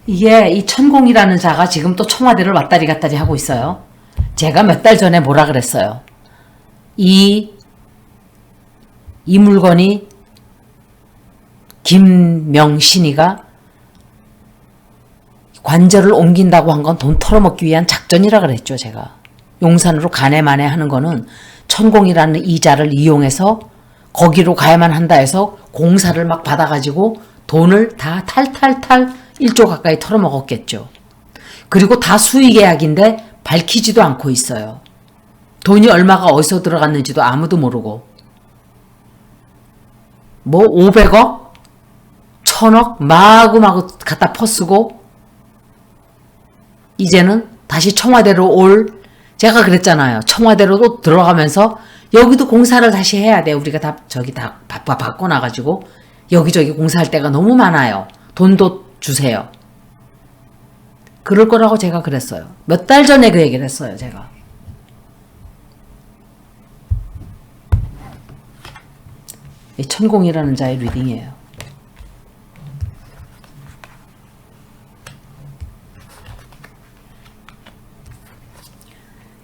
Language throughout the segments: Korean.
이게 이 천공이라는 자가 지금 또 청와대를 왔다리 갔다리 하고 있어요. 제가 몇 달 전에 뭐라 그랬어요. 이 물건이 김명신이가 관절을 옮긴다고 한 건 돈 털어먹기 위한 작전이라 그랬죠. 제가 용산으로 가네마네 하는 거는 천공이라는 이자를 이용해서 거기로 가야만 한다 해서 공사를 막 받아가지고 돈을 다 탈탈탈 1조 가까이 털어먹었겠죠. 그리고 다 수의계약인데 밝히지도 않고 있어요. 돈이 얼마가 어디서 들어갔는지도 아무도 모르고 뭐 500억? 1000억? 마구마구 갖다 퍼쓰고 이제는 다시 청와대로 제가 그랬잖아요. 청와대로 또 들어가면서 여기도 공사를 다시 해야 돼. 우리가 다 저기 다 바꿔놔가지고 여기저기 공사할 데가 너무 많아요. 돈도 주세요. 그럴 거라고 제가 그랬어요. 몇 달 전에 그 얘기를 했어요. 제가. 이 천공이라는 자의 리딩이에요.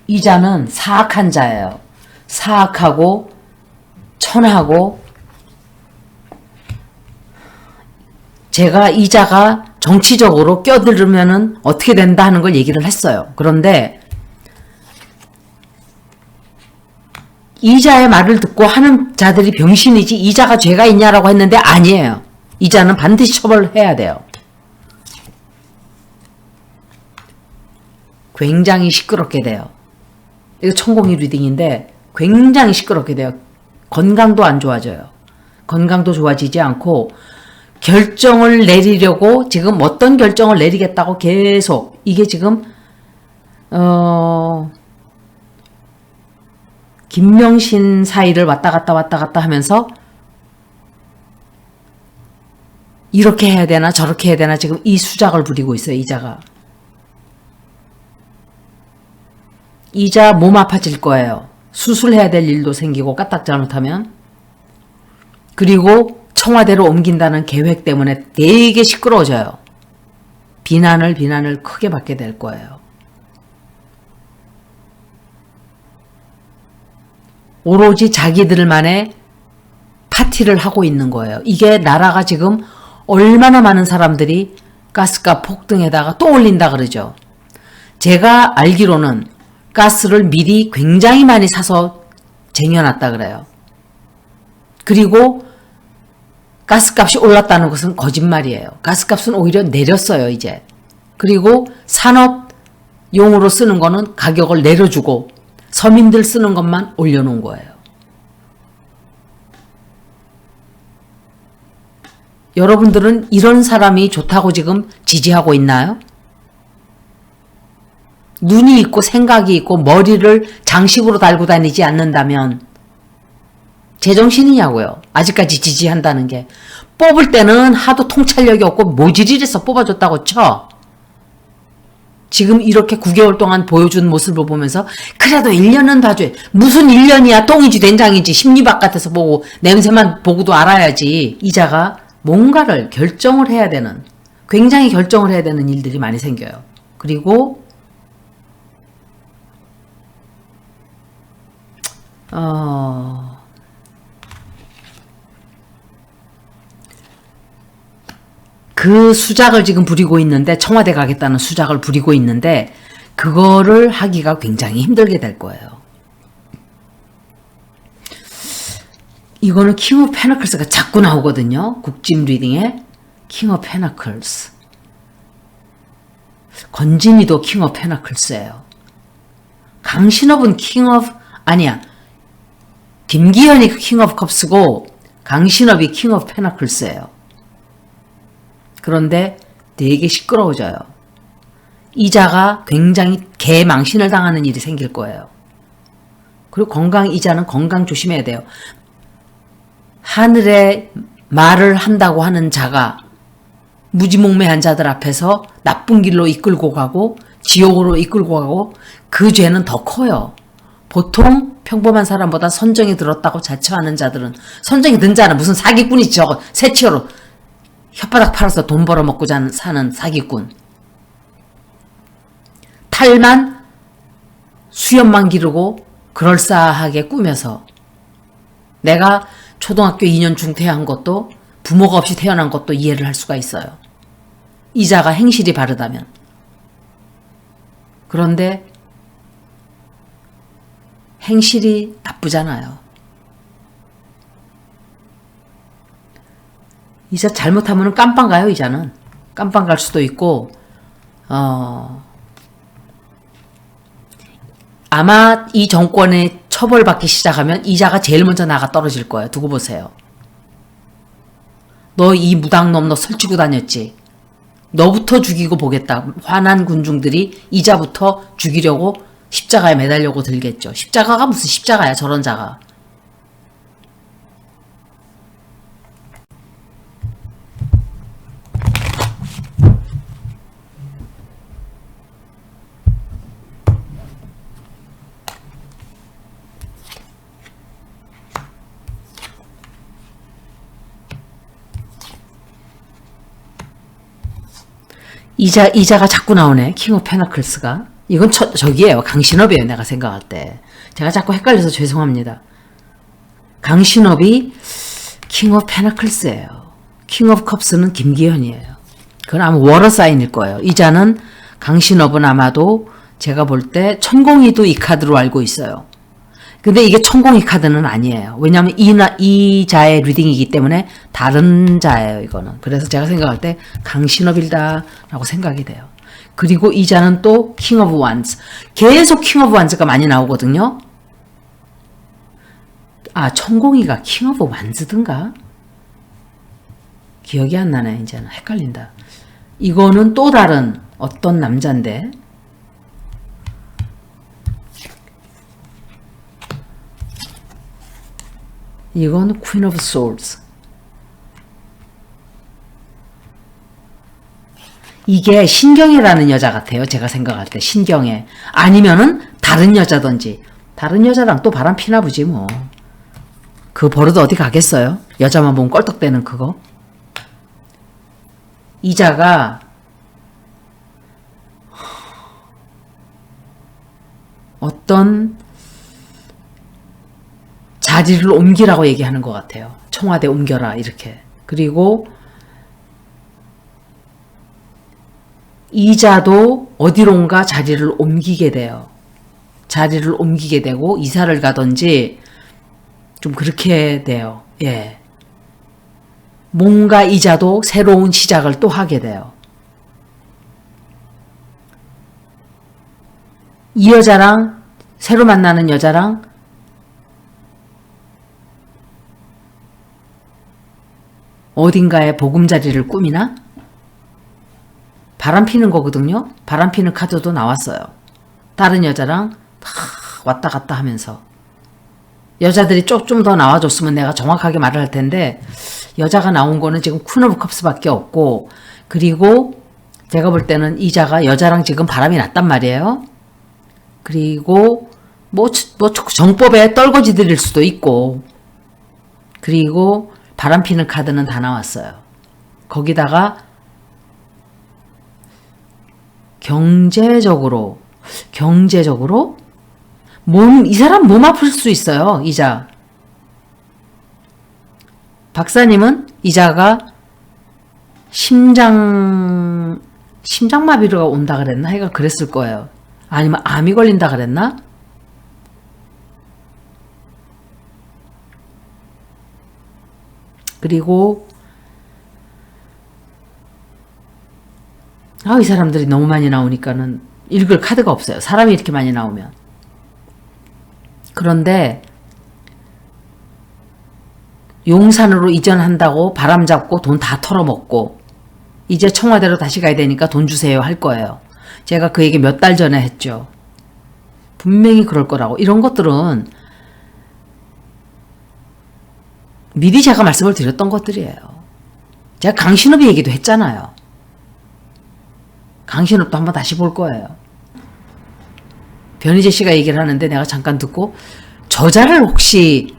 이 자는 사악한 자예요. 사악하고 천하고 제가 이 자가 정치적으로 껴들으면은 어떻게 된다 하는 걸 얘기를 했어요. 그런데 이 자의 말을 듣고 하는 자들이 병신이지 이 자가 죄가 있냐라고 했는데 아니에요. 이 자는 반드시 처벌해야 돼요. 굉장히 시끄럽게 돼요. 이거 천공이 리딩인데 굉장히 시끄럽게 돼요. 건강도 안 좋아져요. 건강도 좋아지지 않고 결정을 내리려고 지금 어떤 결정을 내리겠다고 계속 이게 지금 김명신 사이를 왔다 갔다 하면서 이렇게 해야 되나 저렇게 해야 되나 지금 이 수작을 부리고 있어요. 이자가. 이자 몸 아파질 거예요. 수술해야 될 일도 생기고 까딱 잘못하면. 그리고 청와대로 옮긴다는 계획 때문에 되게 시끄러워져요. 비난을 크게 받게 될 거예요. 오로지 자기들만의 파티를 하고 있는 거예요. 이게 나라가 지금 얼마나 많은 사람들이 가스값 폭등에다가 또 올린다 그러죠. 제가 알기로는 가스를 미리 굉장히 많이 사서 쟁여놨다 그래요. 그리고 가스값이 올랐다는 것은 거짓말이에요. 가스값은 오히려 내렸어요, 이제. 그리고 산업용으로 쓰는 거는 가격을 내려주고 서민들 쓰는 것만 올려놓은 거예요. 여러분들은 이런 사람이 좋다고 지금 지지하고 있나요? 눈이 있고 생각이 있고 머리를 장식으로 달고 다니지 않는다면 제정신이냐고요. 아직까지 지지한다는 게. 뽑을 때는 하도 통찰력이 없고 모질이라서 뽑아줬다고 쳐. 지금 이렇게 9개월 동안 보여준 모습을 보면서 그래도 1년은 봐줘야. 무슨 1년이야. 똥이지 된장이지. 심리바깥에서 보고 냄새만 보고도 알아야지. 이자가 뭔가를 결정을 해야 되는, 굉장히 결정을 해야 되는 일들이 많이 생겨요. 그리고 그 수작을 지금 부리고 있는데, 청와대 가겠다는 수작을 부리고 있는데 그거를 하기가 굉장히 힘들게 될 거예요. 이거는 킹 오브 페너클스가 자꾸 나오거든요. 국짐 리딩에 킹 오브 페너클스. 건진이도 킹 오브 페너클스예요. 강신업은 킹 오브, 아니야, 김기현이 킹 오브 컵스고 강신업이 킹 오브 페너클스예요. 그런데 되게 시끄러워져요. 이자가 굉장히 개망신을 당하는 일이 생길 거예요. 그리고 이자는 건강 조심해야 돼요. 하늘에 말을 한다고 하는 자가 무지몽매한 자들 앞에서 나쁜 길로 이끌고 가고 지옥으로 이끌고 가고 그 죄는 더 커요. 보통 평범한 사람보다 선정이 들었다고 자처하는 자들은, 선정이 든 자는 무슨 사기꾼이지 저거 새치어로 혓바닥 팔아서 돈 벌어먹고 사는 사기꾼. 탈만 수염만 기르고 그럴싸하게 꾸며서 내가 초등학교 2년 중퇴한 것도 부모가 없이 태어난 것도 이해를 할 수가 있어요. 이자가 행실이 바르다면. 그런데 행실이 나쁘잖아요. 이자 잘못하면 깜빵 가요. 이자는 깜빵 갈 수도 있고 아마 이 정권에 처벌받기 시작하면 이자가 제일 먼저 나가 떨어질 거예요. 두고 보세요. 너 이 무당놈 너 설치고 다녔지. 너부터 죽이고 보겠다. 화난 군중들이 이자부터 죽이려고 십자가에 매달려고 들겠죠. 십자가가 무슨 십자가야. 저런 자가. 이자가 자꾸 나오네. 킹 오브 페너클스가. 이건 저기예요. 강신업이에요. 내가 생각할 때. 제가 자꾸 헷갈려서 죄송합니다. 강신업이 킹 오브 페너클스예요. 킹 오브 컵스는 김기현이에요. 그건 아마 워러 사인일 거예요. 이자는 강신업은 아마도 제가 볼 때 천공이도 이 카드로 알고 있어요. 근데 이게 천공이 카드는 아니에요. 왜냐하면 이 자의 리딩이기 때문에 다른 자예요. 이거는. 그래서 제가 생각할 때 강신업이다라고 생각이 돼요. 그리고 이 자는 또 킹 오브 완즈. 계속 킹 오브 완즈가 많이 나오거든요. 아, 천공이가 킹 오브 완즈든가? 기억이 안 나네. 이제는 헷갈린다. 이거는 또 다른 어떤 남자인데 이건 퀸 오브 소울스. 이게 신경애라는 여자 같아요. 제가 생각할 때 신경애. 아니면은 다른 여자든지. 다른 여자랑 또 바람 피나 보지 뭐. 그 버릇 어디 가겠어요? 여자만 보면 껄떡대는 그거. 이자가 어떤 자리를 옮기라고 얘기하는 것 같아요. 청와대 옮겨라 이렇게. 그리고 이자도 어디론가 자리를 옮기게 돼요. 자리를 옮기게 되고 이사를 가든지 좀 그렇게 돼요. 예. 뭔가 이자도 새로운 시작을 또 하게 돼요. 이 여자랑 새로 만나는 여자랑 어딘가에 보금자리를 꾸미나? 바람 피는 거거든요. 바람 피는 카드도 나왔어요. 다른 여자랑 다 왔다 갔다 하면서. 여자들이 좀 더 나와줬으면 내가 정확하게 말을 할 텐데 여자가 나온 거는 지금 퀸 오브 컵스밖에 없고 그리고 제가 볼 때는 이자가 여자랑 지금 바람이 났단 말이에요. 그리고 뭐 정법에 떨거지들일 수도 있고 그리고 바람 피는 카드는 다 나왔어요. 거기다가 경제적으로 이 사람 몸 아플 수 있어요. 이자. 박사님은 이자가 심장마비가 온다 그랬나? 하여간 그랬을 거예요. 아니면 암이 걸린다 그랬나? 그리고 이 사람들이 너무 많이 나오니까는 읽을 카드가 없어요. 사람이 이렇게 많이 나오면. 그런데 용산으로 이전한다고 바람 잡고 돈 다 털어먹고 이제 청와대로 다시 가야 되니까 돈 주세요 할 거예요. 제가 그 얘기 몇 달 전에 했죠. 분명히 그럴 거라고. 이런 것들은 미리 제가 말씀을 드렸던 것들이에요. 제가 강신업이 얘기도 했잖아요. 강신업도 한번 다시 볼 거예요. 변희재 씨가 얘기를 하는데 내가 잠깐 듣고 저자를 혹시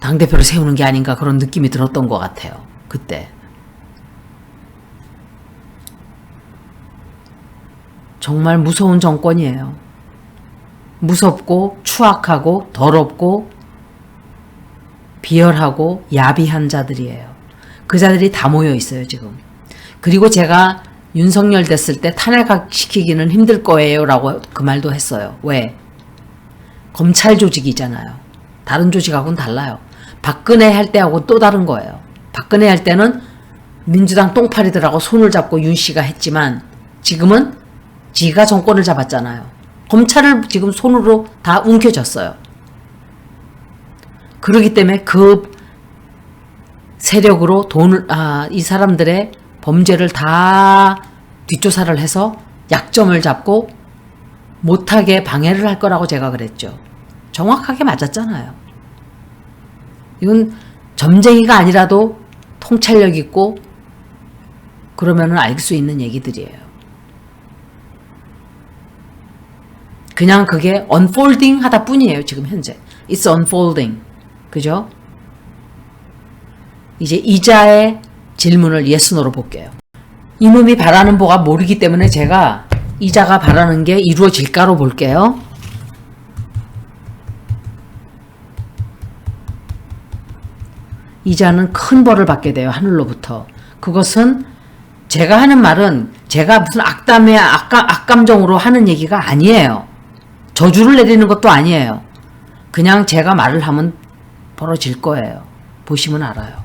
당대표로 세우는 게 아닌가 그런 느낌이 들었던 것 같아요. 그때. 정말 무서운 정권이에요. 무섭고 추악하고 더럽고 비열하고 야비한 자들이에요. 그 자들이 다 모여 있어요, 지금. 그리고 제가 윤석열 됐을 때 탄핵시키기는 힘들 거예요 라고 그 말도 했어요. 왜? 검찰 조직이잖아요. 다른 조직하고는 달라요. 박근혜 할 때하고 또 다른 거예요. 박근혜 할 때는 민주당 똥파리들하고 손을 잡고 윤 씨가 했지만 지금은 지가 정권을 잡았잖아요. 검찰을 지금 손으로 다 움켜쥐었어요. 그렇기 때문에 그 세력으로 이 사람들의 범죄를 다 뒷조사를 해서 약점을 잡고 못하게 방해를 할 거라고 제가 그랬죠. 정확하게 맞았잖아요. 이건 점쟁이가 아니라도 통찰력 있고 그러면은 알 수 있는 얘기들이에요. 그냥 그게 unfolding 하다 뿐이에요. 지금 현재. It's unfolding. 그죠? 이제 이자의 질문을 yes, no로 볼게요. 이놈이 바라는 바가 모르기 때문에 제가 이자가 바라는 게 이루어질까로 볼게요. 이자는 큰 벌을 받게 돼요. 하늘로부터. 그것은 제가 하는 말은 제가 무슨 악감정으로 하는 얘기가 아니에요. 저주를 내리는 것도 아니에요. 그냥 제가 말을 하면 벌어질 거예요. 보시면 알아요.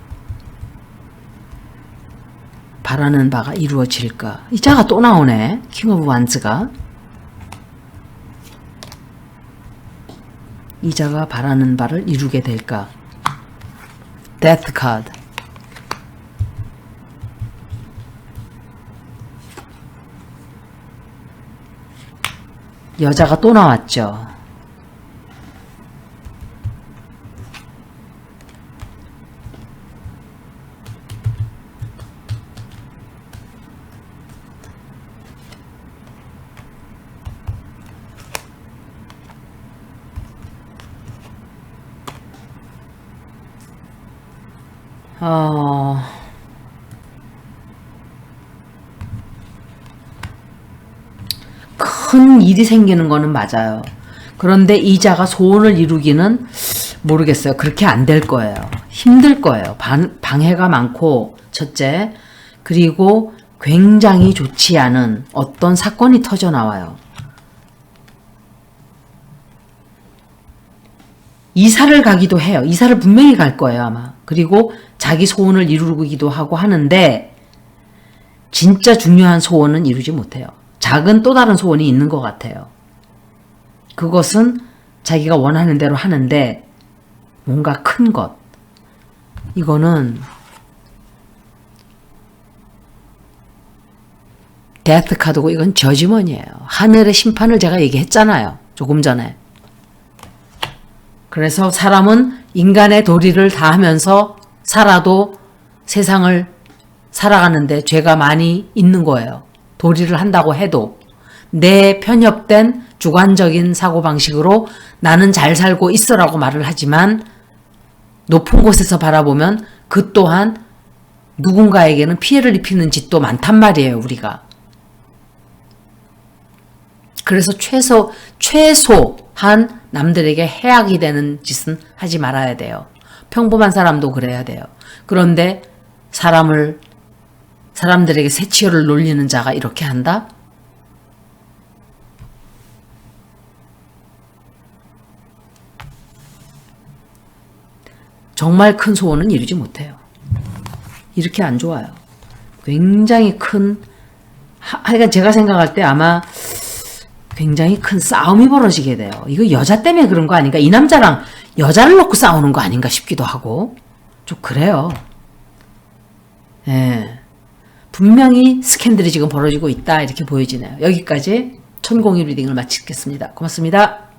바라는 바가 이루어질까. 이자가 또 나오네. 킹 오브 완즈가. 이자가 바라는 바를 이루게 될까. 데스 카드. 여자가 또 나왔죠. 큰 일이 생기는 거는 맞아요. 그런데 이자가 소원을 이루기는 모르겠어요. 그렇게 안 될 거예요. 힘들 거예요. 방해가 많고 첫째, 그리고 굉장히 좋지 않은 어떤 사건이 터져 나와요. 이사를 가기도 해요. 이사를 분명히 갈 거예요, 아마. 그리고 자기 소원을 이루기도 하고 하는데 진짜 중요한 소원은 이루지 못해요. 작은 또 다른 소원이 있는 것 같아요. 그것은 자기가 원하는 대로 하는데 뭔가 큰 것. 이거는 데스 카드고 이건 저지먼이에요. 하늘의 심판을 제가 얘기했잖아요. 조금 전에. 그래서 사람은 인간의 도리를 다 하면서 살아도 세상을 살아가는데 죄가 많이 있는 거예요. 도리를 한다고 해도 내 편협된 주관적인 사고방식으로 나는 잘 살고 있어라고 말을 하지만 높은 곳에서 바라보면 그 또한 누군가에게는 피해를 입히는 짓도 많단 말이에요. 우리가. 그래서 최소한 남들에게 해악이 되는 짓은 하지 말아야 돼요. 평범한 사람도 그래야 돼요. 그런데 사람들에게 새치열을 놀리는 자가 이렇게 한다? 정말 큰 소원은 이루지 못해요. 이렇게 안 좋아요. 굉장히 큰, 하여간 제가 생각할 때 아마 굉장히 큰 싸움이 벌어지게 돼요. 이거 여자 때문에 그런 거 아닌가? 이 남자랑 여자를 놓고 싸우는 거 아닌가 싶기도 하고 좀 그래요. 예. 분명히 스캔들이 지금 벌어지고 있다 이렇게 보여지네요. 여기까지 천공일 리딩을 마치겠습니다. 고맙습니다.